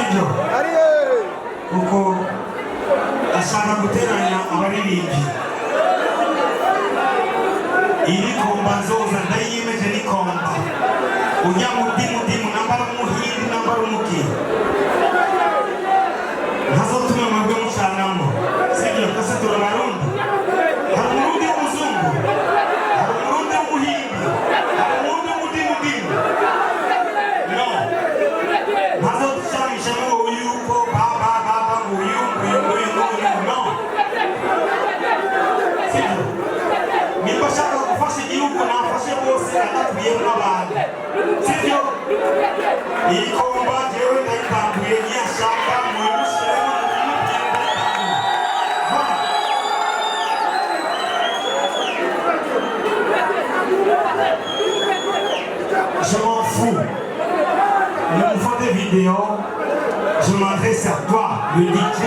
sibyo kuko ashaka guteranya abaririmbyi iri komba nzoza ndayiyemeje ni komba ujya mu dimu nambara umuhindi nambara umuki ntazotume mwebwe mucanamo sibyo kose turabarundi hari umurundi w'umuzungu hari umurundi w'umuhindi hari umurundi w'umudimu no ntazoducanisha n'uwo yuko baba uyu no sibyo niba ashaka gufasha igihugu nafashe bose atakubiyemo n'abantu sibyo iyi komba jewe ndayitambuye niyashaka muyimushyiremo je m'en fous. Ne me fais des vidéos. Je m'adresse à toi, le DJ.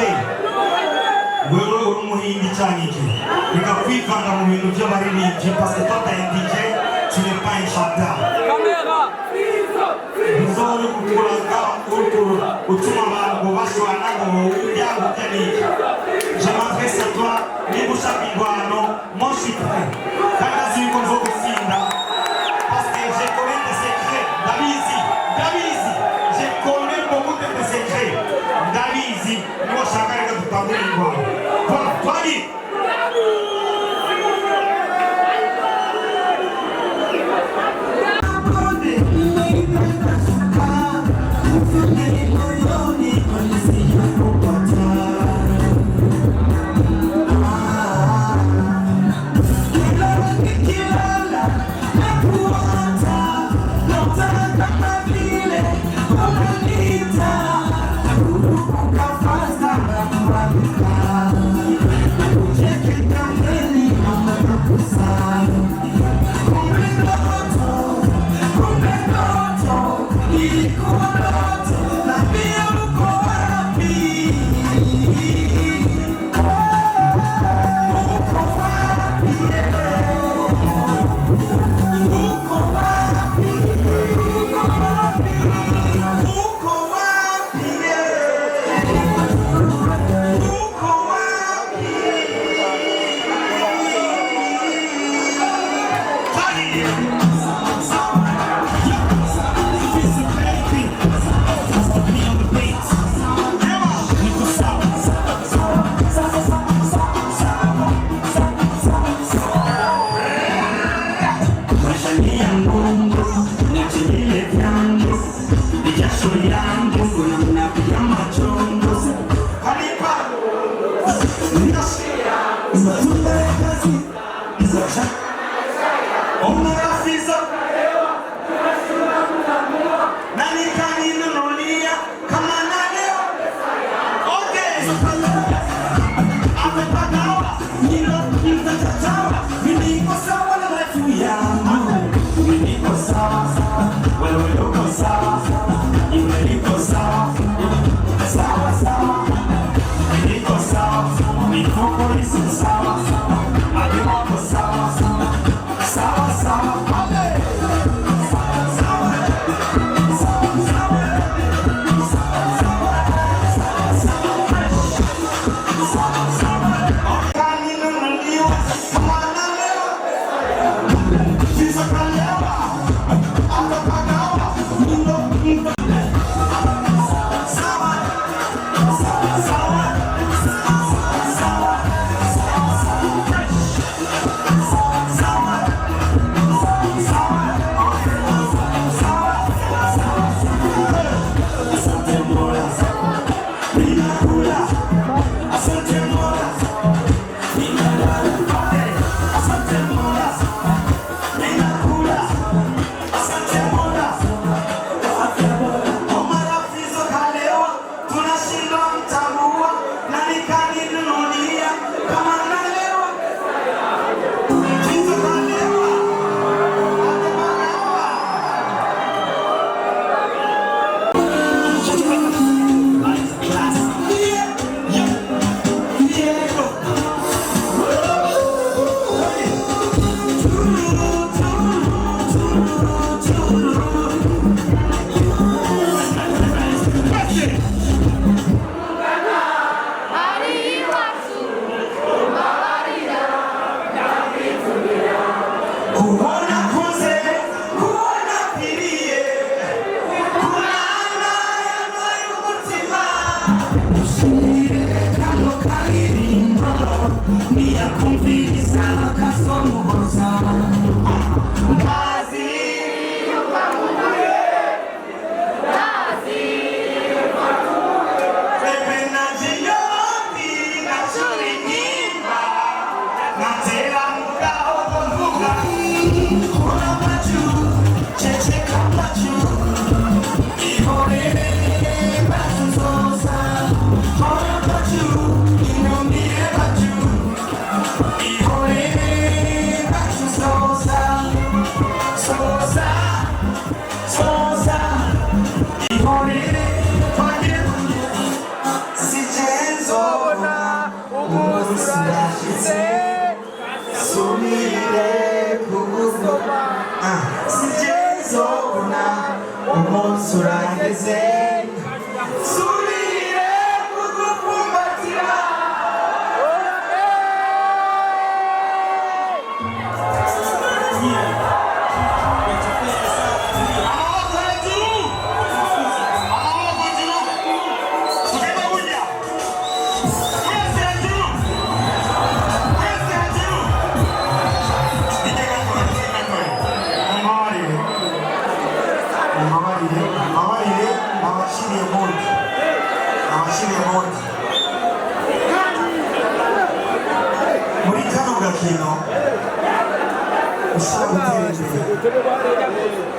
Wewe umuhindi chaniki. Nikakwivanga mu bintu by'abaririmbyi parce que toi t'es un DJ, tu n'es pas un chanteur. Caméra. Bizoro kukuraga utuma abantu bashwana ngo ujyango cyane. Je m'adresse à toi, niba ushaka ingwano, moi je suis prêt. Kandi azi yuko nzogutsinda. Parce que je connais tes secrets, Davizi, je connais beaucoup de tes secrets, Davizi, moi chacun est tout à fait igual. Voilà, toi dis.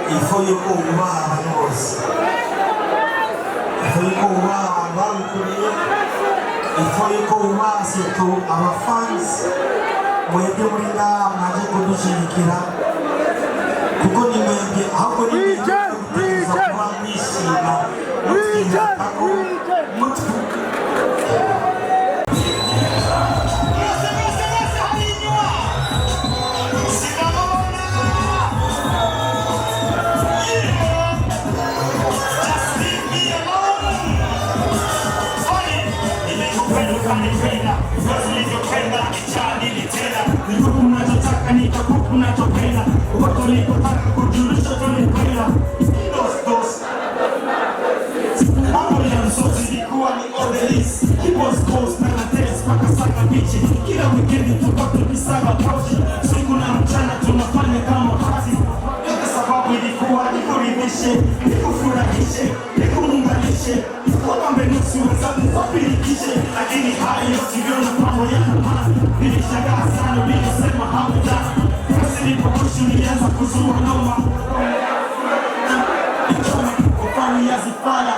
Il faut y voir il faut y voir surtout our fans mwebwe mulinga mwaje kudushigikira kuko ni mwebwe ahubwo ni mwebwe kuba mwishima mutinatako mutuka kila wikendi tupate misaga posho, siku na mchana tunafanya kama kazi, kwa sababu ilikuwa nikuridhishe, nikufurahishe, nikuunganishe, kwamba nusu wenzangu wapirikishe, lakini haya yote ndio mambo ya maana. Nilishangaa sana nilisema hamjana, basi nilipokushi nilianza kuzua noma, kufanya yazifala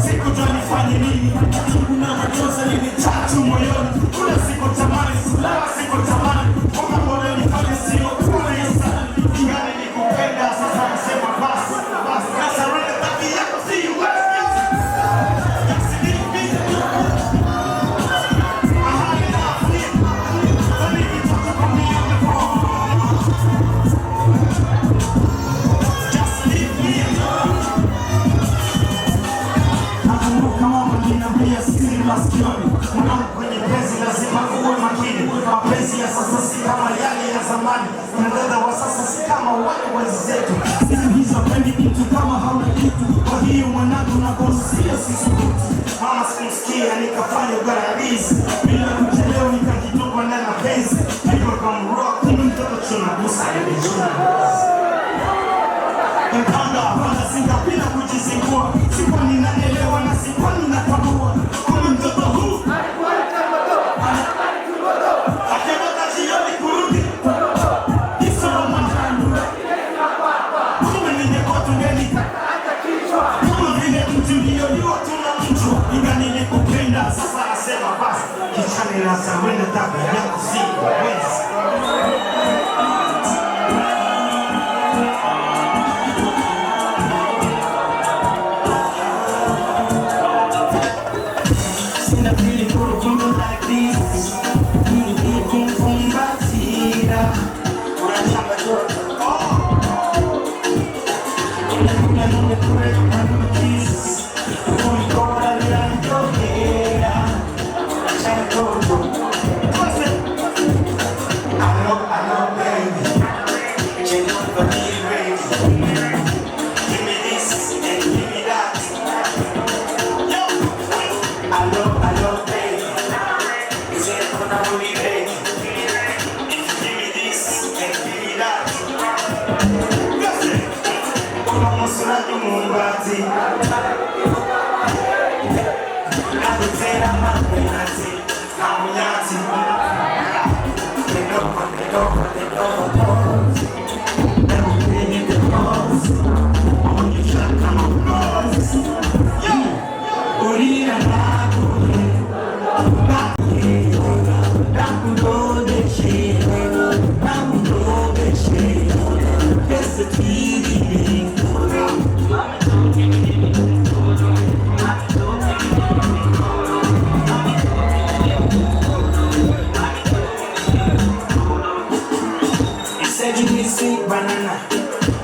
siku tunifanye nini? Kuna machozi yalitatu moyoni, kuna siku tamani, siku tamani, kwa mbona nifanye sio kwa sana, ingani nikupenda sasa nasema basi, sasa wewe tabia yako si wewe. Mwanangu kwenye penzi lazima uwe makini. Mapenzi ya sasa si kama yale ya zamani, na dada wa sasa si kama wale wenzetu. Siku hizo pendi kitu kama hauna kitu, kwa hiyo mwanangu na konsia sisukuti. Mama sikumsikia nikafanya ugarabisi, bila kuchelewa nikajitoka ndani na penzi. Hivyo kama rock kumi mtoto tunagusa ile juna Mpanga hapana singa bila kujizingua, sikuwa ninanielewa na sikuwa ninatambua. Kumi mtoto huu akimata jioni kurudi Isoro manjano kume ningekuwa tungeni kama vile mtu niliyojua tuna mtu inga nilikupenda. Sasa nasema basi kichani na sawenda tabia yako si wezi. I know, baby, you know,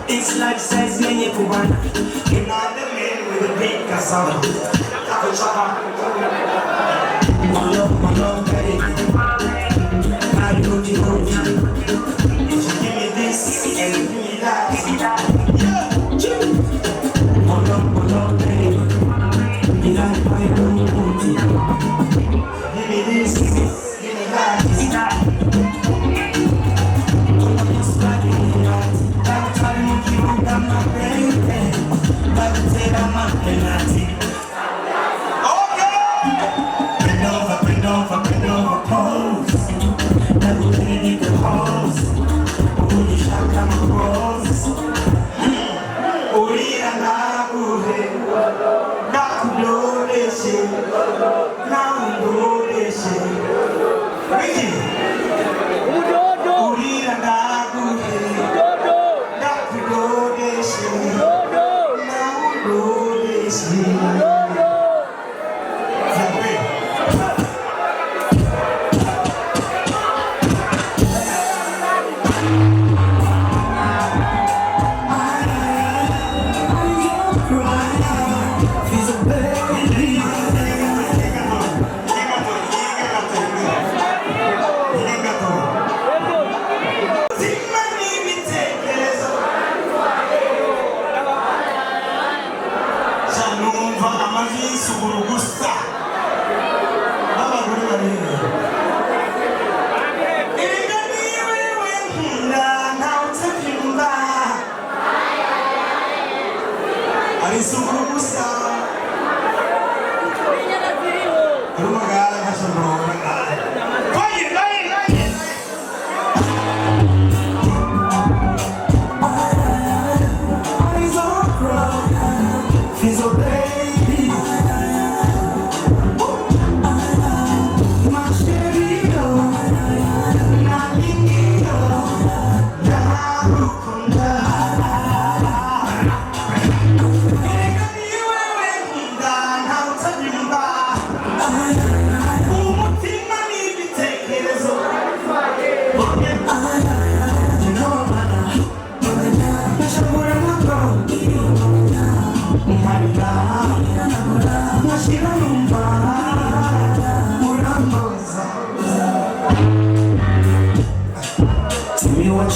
It's like says yenye kubana. In all the men with a big cassava. Malo, baby. How you do if you give me this and you give me that. Malo, baby. You like my booty. Give me this, give me that.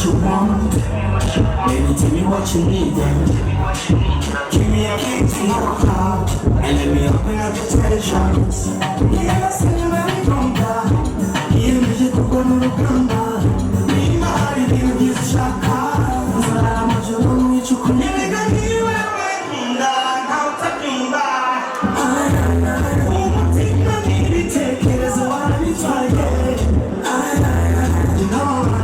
You want, baby, tell me what you need. Give me a key to your heart and let me open up the treasures. Yeah, send you my rumba. Here is your coconut rumba. Be my baby, give a shot. I'm not your own, you could never get me where I'm now talking back. Oh, take my baby, take it as a one of you try it. You know,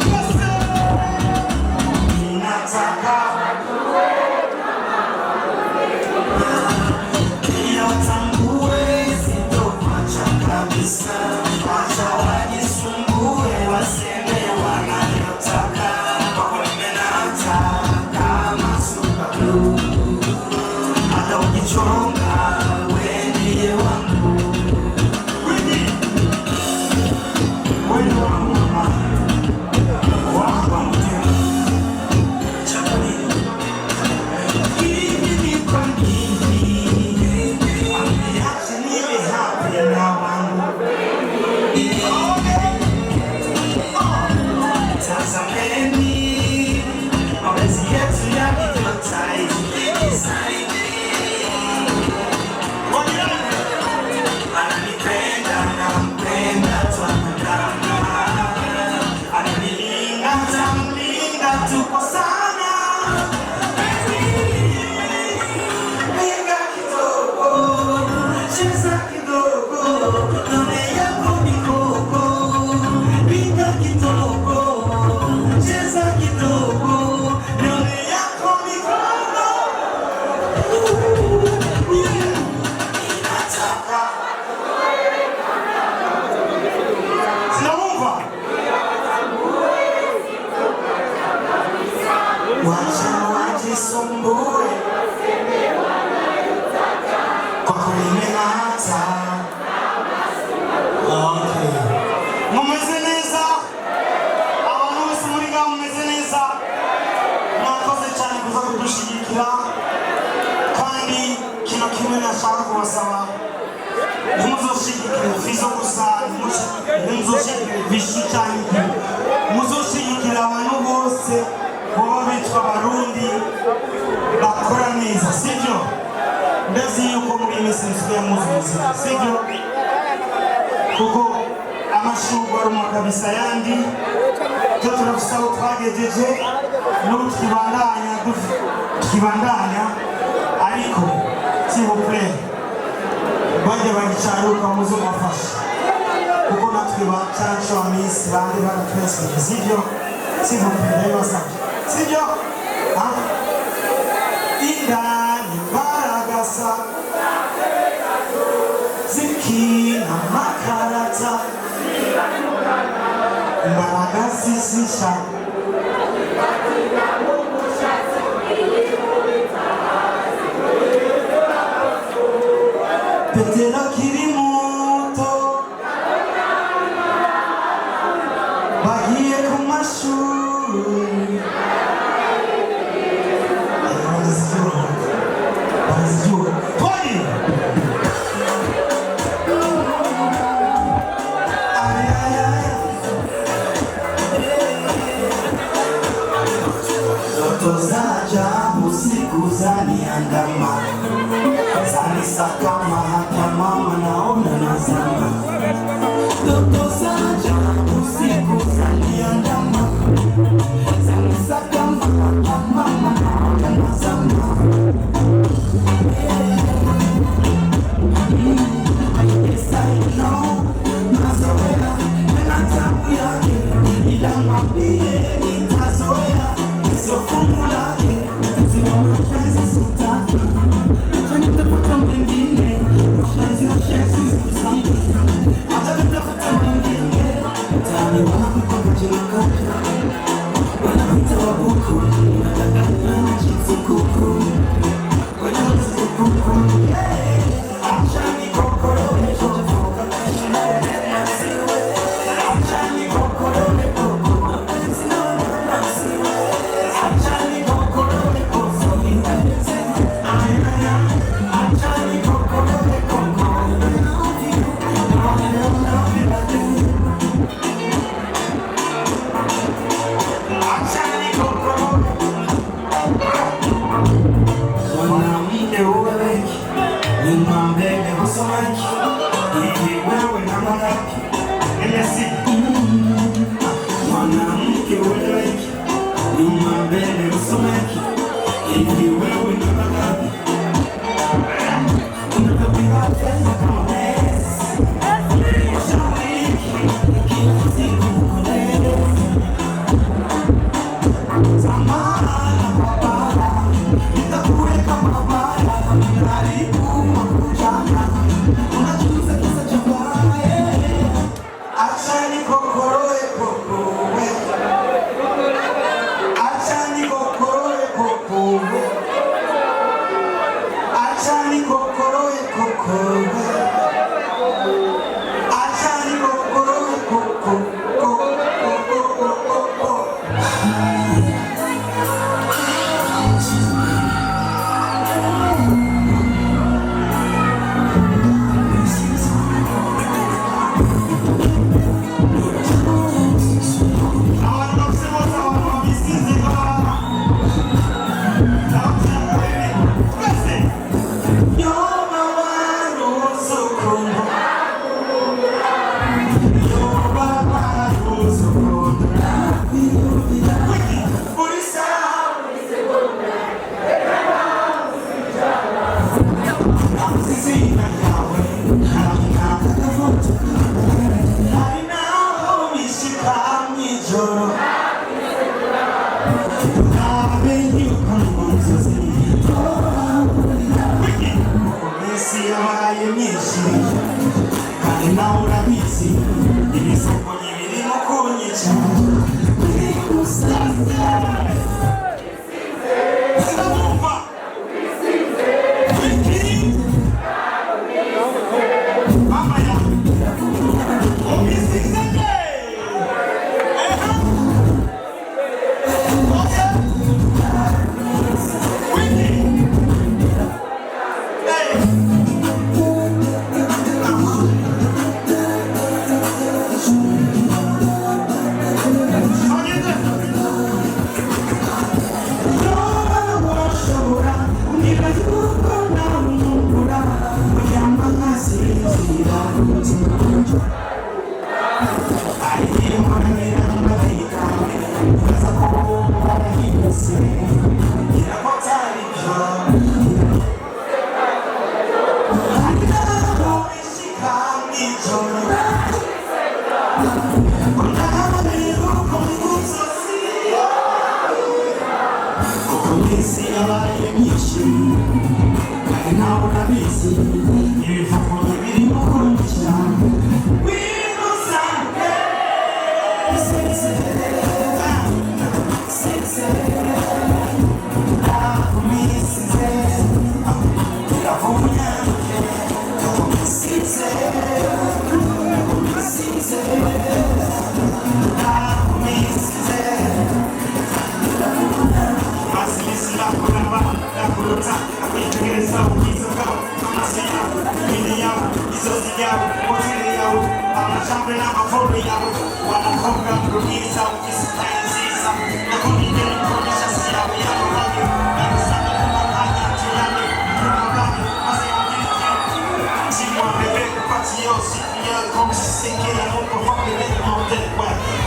Yes, tuko sana. Piga kidogo, cheza kidogo, none yako mikoko. Piga kidogo, cheza kidogo, none yako mikoko. Inataka Sinaumva. wacha wajisumbue kwa kulimeng'ata. Okay. Mumeze neza? Abantu bose muri ngaho mumeze neza? Mwakoze cyane kuza kudushigikira. Kandi kino kimwe nashaka kubasaba, ntimuzoshigikire Fizo gusa, ntimuzoshigikire Vishu cyane iki. Muzoshigikira abantu bose baba bitwa Abarundi bakora neza, sibyo? Ndazi yuko muri iyi minsi musigaye muzi ubuzima, sibyo? Kuko amashurwa aruma kabisa yandi, cyo turafise aho twagejeje n'ubu tukibandanya, ariko s'il vous plaît bajya bagicaruka muze mubafashe, kuko natwe bacacu amisi bandi baratweseke, sibyo? S'il vous plaît ndabibasabye, sibyo? Indani baragasa zikina makarata imbaraga zisisha Petero kiri muto bagiye ku mashuri barazijura Poli Tozaja usiku zaniandama, zanisakama hata mama naona nazama. Tozaja usiku zaniandama, zanisakama hata mama naona nazama. Yes, I know, nazoea, na tabu yake, ila mwambie nitazoea. Sio fungu lake, sio mapenzi sitaki. Acha nitafuta mwingine, mapenzi ya Yesu sitaki. Acha nitafuta mwingine, mtaani wanakupa jina kaka. Wanakuita wabuku, wanadanganya na jinsi kuku. Wanakuita kuku, acha nikokoroe chochoka. Acha nikokoroe kuku. Mwanamke uwe nyuma mbele usomaki, hivi wewe na mangapi? Mwanamke uwe nyuma mbele usomaki, hivi wewe na mangapi? Unataka pesa kama Messi, ushauriki kila siku ukolele. Zamana babala, nitakuweka mabaya, karibu makujana, unachuza kisa cha mbaya. Acha nikokoroe kokowe, acha nikokoroe kokowe, acha nikokoroe kokowe, acha nikokoroe kokowe. You're urabizi ibisoko n'ibirimo kunyica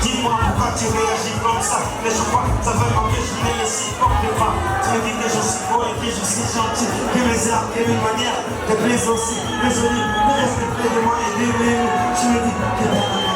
Dis-moi pourquoi tu réagis comme ça. Mais je crois que ça veut que je n'ai si porte pas. Tu me dis que je suis beau et que je suis gentil, que mes arts et mes manières te plaisent aussi. Mais je dis, ne reste près de moi et de mes. Je me dis que